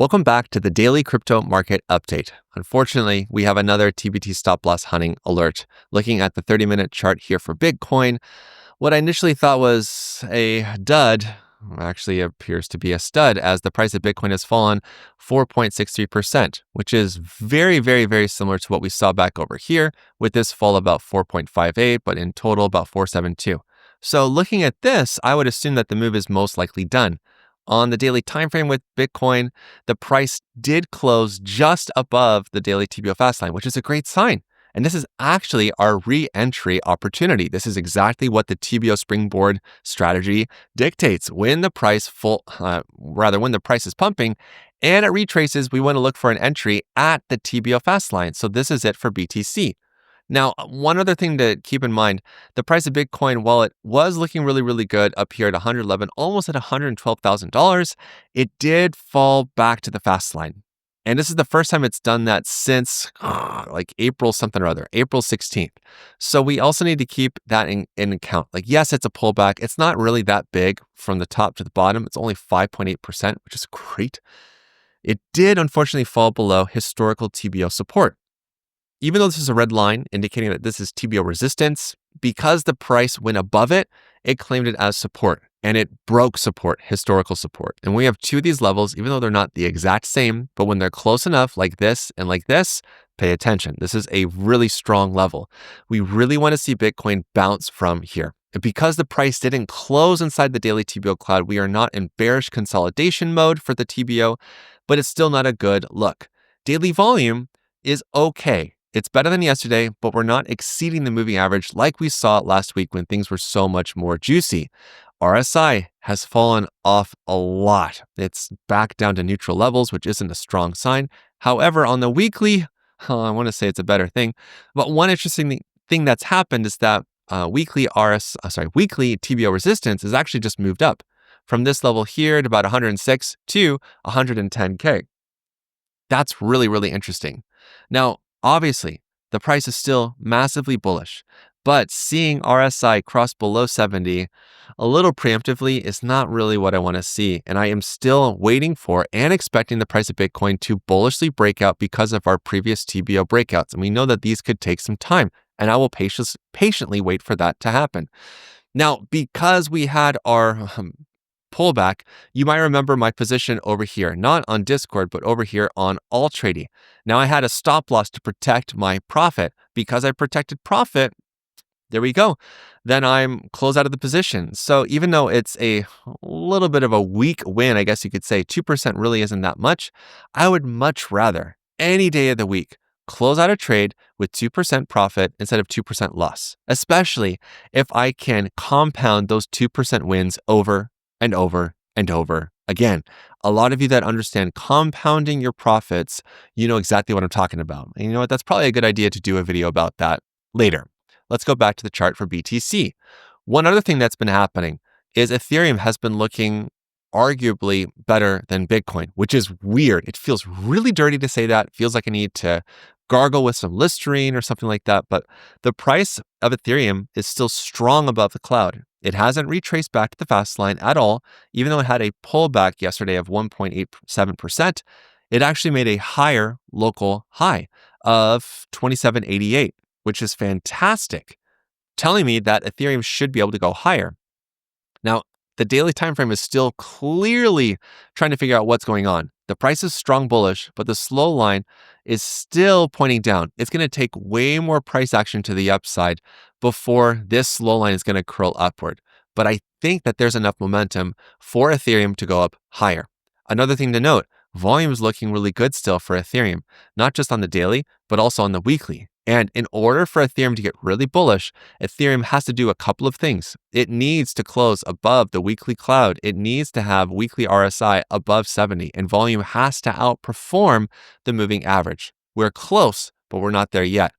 Welcome back to the daily crypto market update. Unfortunately, we have another TBT stop loss hunting alert. Looking at the 30-minute chart here for Bitcoin, what I initially thought was a dud actually appears to be a stud as the price of Bitcoin has fallen 4.63%, which is very similar to what we saw back over here with this fall about 4.58, but in total about 472. So looking at this, I would assume that the move is most likely done. On the daily time frame with Bitcoin, the price did close just above the daily TBO Fast Line, which is a great sign. And this is actually our re-entry opportunity. This is exactly what the TBO Springboard strategy dictates. When the price when the price is pumping and it retraces, we want to look for an entry at the TBO Fast Line. So this is it for BTC. Now, one other thing to keep in mind, the price of Bitcoin, while it was looking really good up here at 111, almost at $112,000, it did fall back to the fast line. And this is the first time it's done that since like April something or other, April 16th. So we also need to keep that in account. Like, yes, it's a pullback. It's not really that big from the top to the bottom. It's only 5.8%, which is great. It did unfortunately fall below historical TBO support. Even though this is a red line indicating that this is TBO resistance, because the price went above it, it claimed it as support and it broke support, historical support. And we have two of these levels, even though they're not the exact same, but when they're close enough like this and like this, pay attention. This is a really strong level. We really want to see Bitcoin bounce from here. And because the price didn't close inside the daily TBO cloud, we are not in bearish consolidation mode for the TBO, but it's still not a good look. Daily volume is okay. It's better than yesterday, but we're not exceeding the moving average like we saw last week when things were so much more juicy. RSI has fallen off a lot. It's back down to neutral levels, which isn't a strong sign. However, on the weekly, I want to say it's a better thing, but one interesting thing that's happened is that weekly TBO resistance has actually just moved up from this level here at about 106 to 110K. That's really interesting. Now, obviously, the price is still massively bullish, but seeing RSI cross below 70 a little preemptively is not really what I want to see. And I am still waiting for and expecting the price of Bitcoin to bullishly break out because of our previous TBO breakouts. And we know that these could take some time, and I will patiently wait for that to happen. Now, because we had our pullback, you might remember my position over here, not on Discord, but over here on Altrady. Now I had a stop loss to protect my profit. Because I protected profit, there we go. Then I'm close out of the position. So even though it's a little bit of a weak win, I guess you could say 2% really isn't that much, I would much rather any day of the week close out a trade with 2% profit instead of 2% loss, especially if I can compound those 2% wins over and over again. A lot of you that understand compounding your profits, you know exactly what I'm talking about. And you know what? That's probably a good idea to do a video about that later. Let's go back to the chart for BTC. One other thing that's been happening is Ethereum has been looking arguably better than Bitcoin, which is weird. It feels really dirty to say that. It feels like I need to gargle with some Listerine or something like that. But the price of Ethereum is still strong above the cloud. It hasn't retraced back to the fast line at all, even though it had a pullback yesterday of 1.87%. It actually made a higher local high of 27.88, which is fantastic, telling me that Ethereum should be able to go higher. Now, the daily time frame is still clearly trying to figure out what's going on. The price is strong bullish, but the slow line is still pointing down. It's going to take way more price action to the upside before this slow line is going to curl upward. But I think that there's enough momentum for Ethereum to go up higher. Another thing to note, volume is looking really good still for Ethereum, not just on the daily, but also on the weekly. And in order for Ethereum to get really bullish, Ethereum has to do a couple of things. It needs to close above the weekly cloud. It needs to have weekly RSI above 70, and volume has to outperform the moving average. We're close, but we're not there yet.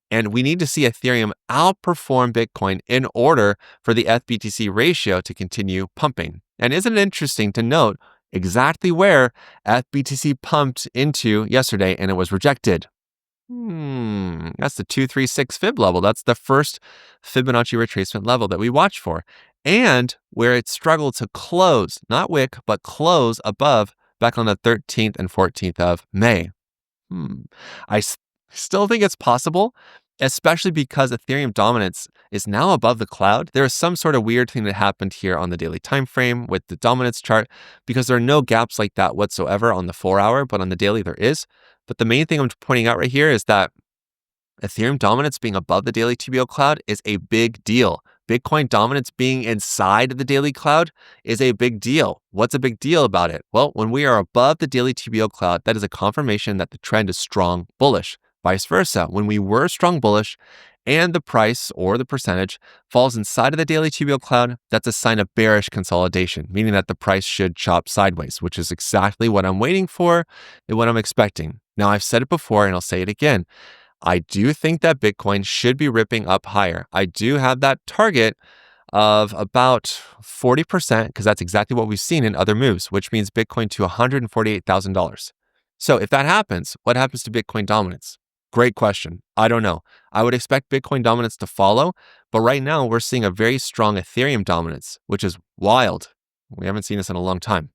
And we need to see Ethereum outperform Bitcoin in order for the FBTC ratio to continue pumping. And isn't it interesting to note exactly where FBTC pumped into yesterday and it was rejected? That's the 236 fib level. That's the first Fibonacci retracement level that we watch for. And where it struggled to close, not wick, but close above back on the 13th and 14th of May. I still think it's possible, especially because Ethereum dominance is now above the cloud. There is some sort of weird thing that happened here on the daily time frame with the dominance chart because there are no gaps like that whatsoever on the 4-hour, but on the daily there is. But the main thing I'm pointing out right here is that Ethereum dominance being above the daily TBO cloud is a big deal. Bitcoin dominance being inside the daily cloud is a big deal. What's a big deal about it? Well, when we are above the daily TBO cloud, that is a confirmation that the trend is strong bullish. Vice versa, when we were strong bullish and the price or the percentage falls inside of the daily TBO cloud, that's a sign of bearish consolidation, meaning that the price should chop sideways, which is exactly what I'm waiting for and what I'm expecting. Now, I've said it before and I'll say it again. I do think that Bitcoin should be ripping up higher. I do have that target of about 40% because that's exactly what we've seen in other moves, which means Bitcoin to $148,000. So if that happens, what happens to Bitcoin dominance? Great question. I don't know. I would expect Bitcoin dominance to follow, but right now we're seeing a very strong Ethereum dominance, which is wild. We haven't seen this in a long time.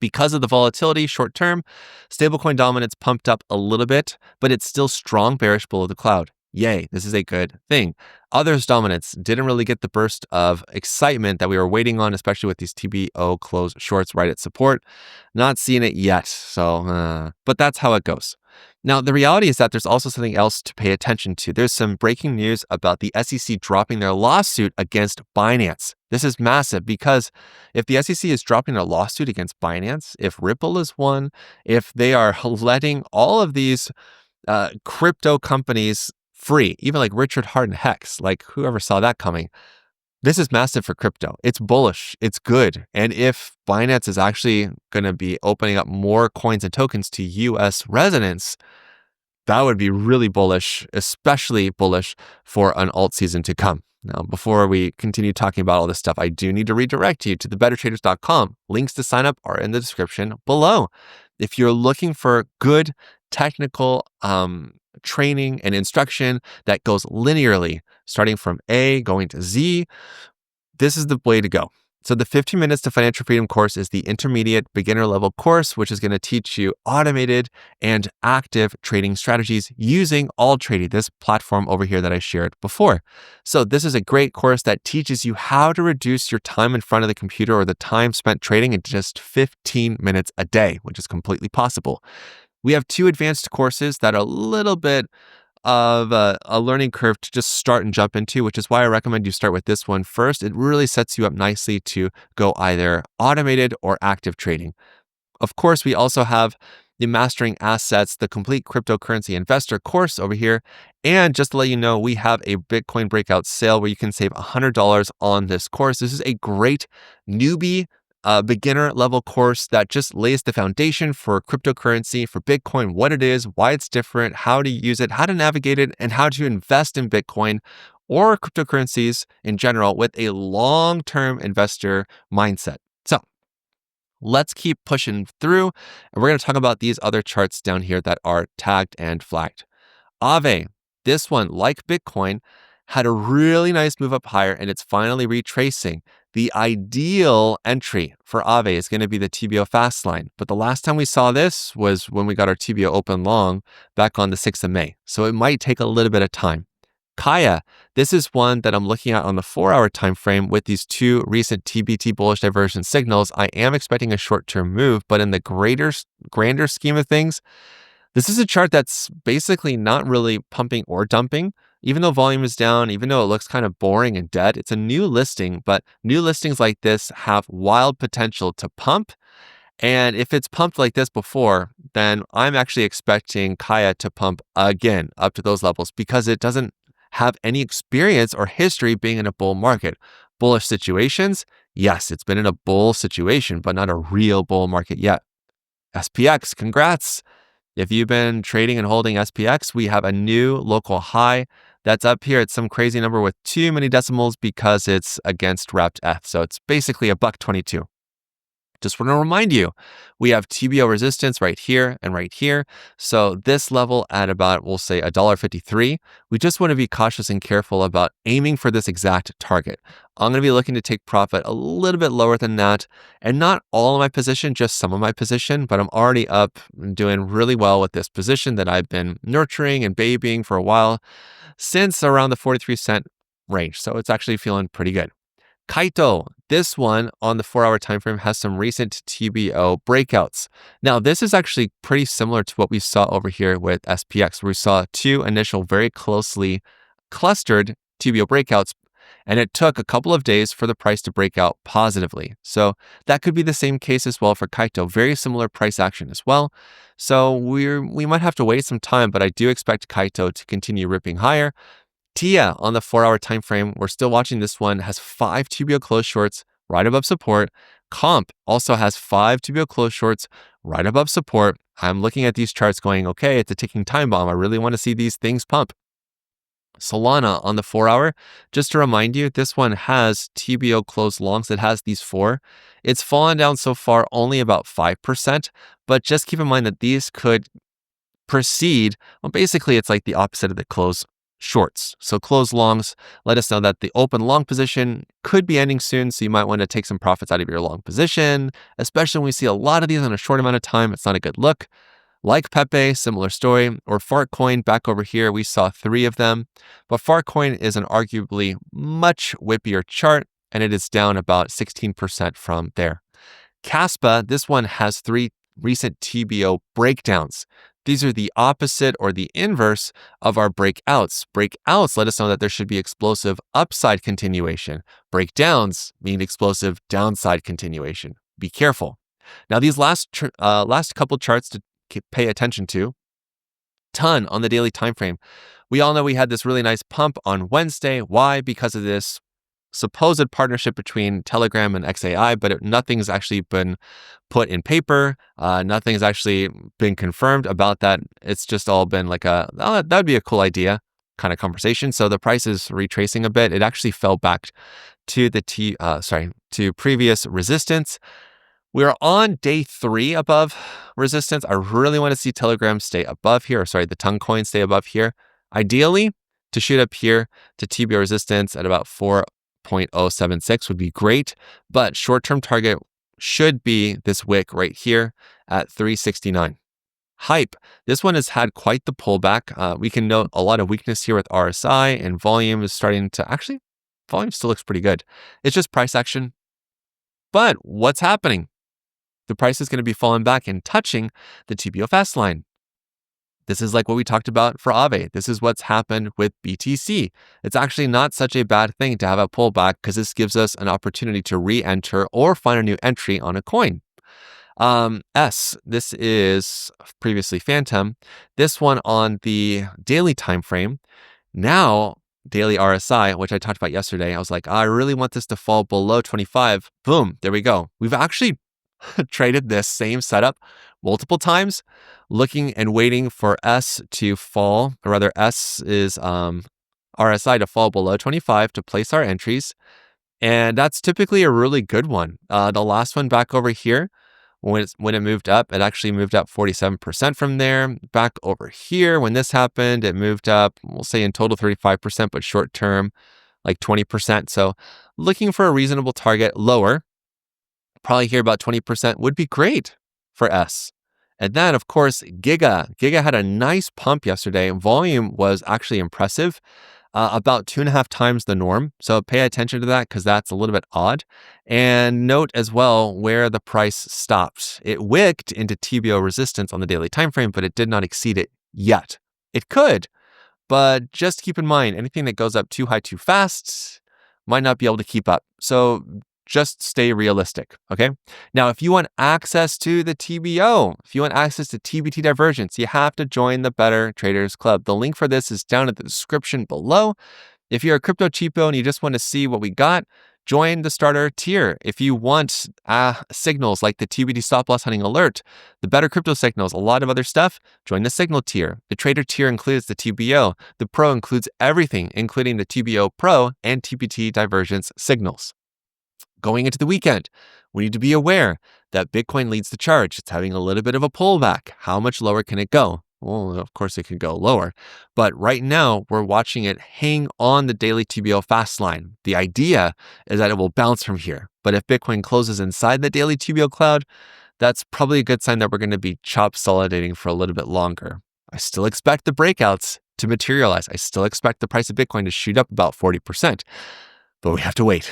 Because of the volatility short term, stablecoin dominance pumped up a little bit, but it's still strong bearish below the cloud. Yay, this is a good thing. Others dominance didn't really get the burst of excitement that we were waiting on, especially with these TBO close shorts right at support. Not seeing it yet, but that's how it goes. Now, the reality is that there's also something else to pay attention to. There's some breaking news about the SEC dropping their lawsuit against Binance. This is massive because if the SEC is dropping their lawsuit against Binance, if Ripple is one, if they are letting all of these crypto companies free, even like Richard Hart and Hex, like whoever saw that coming, this is massive for crypto. It's bullish. It's good. And if Binance is actually going to be opening up more coins and tokens to US residents, that would be really bullish, especially bullish for an alt season to come. Now, before we continue talking about all this stuff, I do need to redirect you to thebettertraders.com. Links to sign up are in the description below. If you're looking for good technical training and instruction that goes linearly, starting from A going to Z, this is the way to go. So the 15 Minutes to Financial Freedom course is the intermediate beginner level course, which is going to teach you automated and active trading strategies using Altrady, this platform over here that I shared before. So this is a great course that teaches you how to reduce your time in front of the computer or the time spent trading in just 15 minutes a day, which is completely possible. We have 2 advanced courses that are a little bit of a learning curve to just start and jump into, which is why I recommend you start with this one first. It really sets you up nicely to go either automated or active trading. Of course, we also have the Mastering Assets, the Complete Cryptocurrency Investor course over here. And just to let you know, we have a Bitcoin breakout sale where you can save $100 on this course. This is a great newbie beginner level course that just lays the foundation for cryptocurrency, for Bitcoin, what it is, why it's different, how to use it, how to navigate it, and how to invest in Bitcoin or cryptocurrencies in general with a long-term investor mindset. So let's keep pushing through, and we're going to talk about these other charts down here that are tagged and flagged. AAVE, this one, like Bitcoin, had a really nice move up higher, and it's finally retracing. The ideal entry for AAVE is going to be the TBO Fast Line. But the last time we saw this was when we got our TBO open long back on the 6th of May. So it might take a little bit of time. Kaya, this is one that I'm looking at on the 4-hour time frame with these 2 recent TBT bullish divergence signals. I am expecting a short-term move, but in the grander scheme of things, this is a chart that's basically not really pumping or dumping. Even though volume is down, even though it looks kind of boring and dead, it's a new listing, but new listings like this have wild potential to pump. And if it's pumped like this before, then I'm actually expecting Kaya to pump again up to those levels because it doesn't have any experience or history being in a bull market. Bullish situations, yes, it's been in a bull situation, but not a real bull market yet. SPX, congrats. If you've been trading and holding SPX, we have a new local high that's up here. It's some crazy number with too many decimals because it's against wrapped F. So it's basically $1.22. Just want to remind you, we have TBO resistance right here and right here. So this level at about, we'll say $1.53, we just want to be cautious and careful about aiming for this exact target. I'm going to be looking to take profit a little bit lower than that, and not all of my position, just some of my position, but I'm already up and doing really well with this position that I've been nurturing and babying for a while since around the 43-cent range. So it's actually feeling pretty good. Kaito, this one on the 4-hour time frame has some recent TBO breakouts. Now, this is actually pretty similar to what we saw over here with SPX, where we saw two initial very closely clustered TBO breakouts, and it took a couple of days for the price to break out positively. So that could be the same case as well for Kaito. Very similar price action as well. So we might have to wait some time, but I do expect Kaito to continue ripping higher. TIA on the 4-hour time frame, we're still watching this one, has 5 TBO close shorts right above support. Comp also has 5 TBO close shorts right above support. I'm looking at these charts going, okay, it's a ticking time bomb. I really want to see these things pump. Solana on the 4-hour, just to remind you, this one has TBO closed longs. It has these 4. It's fallen down so far only about 5%, but just keep in mind that these could proceed. Well, basically, it's like the opposite of the close shorts. So closed longs let us know that the open long position could be ending soon. So you might want to take some profits out of your long position, especially when we see a lot of these in a short amount of time. It's not a good look. Like Pepe, similar story, or Fartcoin back over here, we saw 3 of them. But Fartcoin is an arguably much whippier chart, and it is down about 16% from there. Caspa, this one has 3 recent TBO breakdowns. These are the opposite or the inverse of our breakouts. Breakouts let us know that there should be explosive upside continuation. Breakdowns mean explosive downside continuation. Be careful. Now, these last couple charts to pay attention to. Ton on the daily time frame. We all know we had this really nice pump on Wednesday. Why? Because of this supposed partnership between Telegram and XAI, but nothing's actually been put in paper. Nothing's actually been confirmed about that. It's just all been like that would be a cool idea kind of conversation. So the price is retracing a bit. It actually fell back to to previous resistance. We're on day 3 above resistance. I really want to see Telegram stay above here, the Tongue coin stay above here. Ideally, to shoot up here to TBO resistance at about 4.076 would be great, but short-term target should be this wick right here at 369. Hype, this one has had quite the pullback. We can note a lot of weakness here with RSI, and volume is starting to volume still looks pretty good. It's just price action. But what's happening? The price is going to be falling back and touching the TBO Fast Line. This is like what we talked about for AAVE. This is what's happened with BTC. It's actually not such a bad thing to have a pullback because this gives us an opportunity to re-enter or find a new entry on a coin. This is previously Phantom. This one on the daily time frame. Now, daily RSI, which I talked about yesterday, I was like, I really want this to fall below 25. Boom, there we go. We've actually traded this same setup multiple times, looking and waiting for S to fall, or rather S is RSI to fall below 25 to place our entries. And that's typically a really good one. The last one back over here, when it moved up, it actually moved up 47% from there. Back over here, when this happened, it moved up, we'll say in total 35%, but short term, like 20%. So looking for a reasonable target lower, probably here about 20% would be great for S. And then, of course, GIGA. GIGA had a nice pump yesterday. Volume was actually impressive, about 2.5 times the norm. So pay attention to that because that's a little bit odd. And note as well where the price stopped. It wicked into TBO resistance on the daily time frame, but it did not exceed it yet. It could, but just keep in mind, anything that goes up too high too fast might not be able to keep up. So just stay realistic, okay? Now, if you want access to the TBO, if you want access to TBT divergence, you have to join the Better Traders Club. The link for this is down in the description below. If you're a crypto cheapo and you just want to see what we got, join the starter tier. If you want signals like the TBT stop loss hunting alert, the better crypto signals, a lot of other stuff, join the signal tier. The trader tier includes the TBO. The pro includes everything, including the TBO Pro and TBT divergence signals. Going into the weekend, we need to be aware that Bitcoin leads the charge. It's having a little bit of a pullback. How much lower can it go? Well, of course it could go lower. But right now, we're watching it hang on the daily TBO Fast Line. The idea is that it will bounce from here. But if Bitcoin closes inside the daily TBO cloud, that's probably a good sign that we're going to be chop solidating for a little bit longer. I still expect the breakouts to materialize. I still expect the price of Bitcoin to shoot up about 40%, but we have to wait.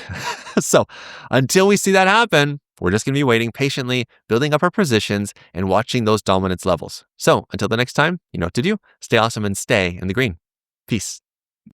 So until we see that happen, we're just going to be waiting patiently, building up our positions and watching those dominance levels. So until the next time, you know what to do. Stay awesome and stay in the green. Peace.